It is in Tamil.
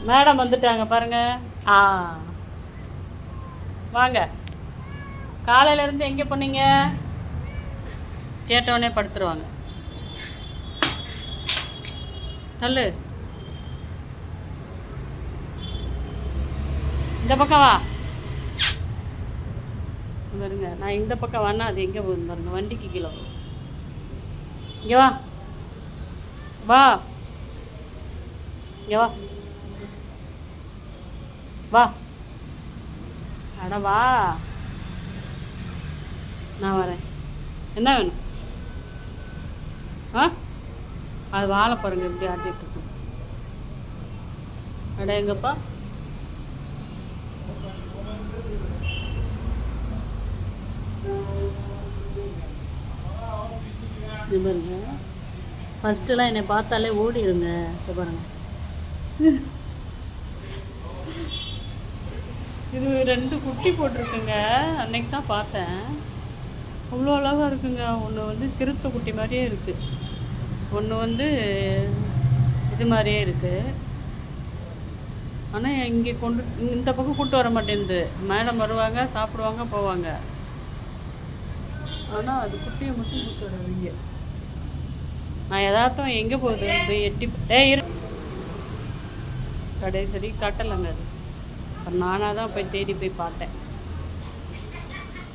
மேடம் வந்துட்டாங்க பாருங்க. ஆ வாங்க. காலையிலேருந்து எங்கே போனீங்க? கேட்டோடனே படுத்துருவாங்க. சொல்லு. இந்த பக்கம் வா பாருங்க. நான் இந்த பக்கம் வானா அது எங்கே போகுது பாருங்க. வண்டிக்கு கீழே போகும். இங்கே வா வா இங்கே வா வா. அட வா. நான் வரேன். என்ன வேணும்? ஆ அது வாழை பாருங்க எப்படி ஆட்டிகிட்டு இருக்கு. அட எங்கப்பா. இது பாருங்க. ஃபஸ்ட்டுலாம் என்னை பார்த்தாலே ஓடிடுங்க. இப்போ பாருங்க. இது 2 குட்டி போட்டிருக்குங்க. அன்னைக்கு தான் பார்த்தேன். அவ்வளோ அழகாக இருக்குங்க. ஒன்று வந்து சிறுத்தை குட்டி மாதிரியே இருக்குது, ஒன்று வந்து இது மாதிரியே இருக்குது. ஆனால் இங்கே இந்த பக்கம் கூட்டு வர மாட்டேங்குது. மேடம் வருவாங்க, சாப்பிடுவாங்க, போவாங்க. ஆனால் அது குட்டியை மட்டும் கூட்டு வராதீங்க. நான் எதார்த்தம் எங்கே போகுது போய் எட்டி கடைசரி கட்டலைங்க. அது நானாக தான் போய் தேடி போய் பார்த்தேன்.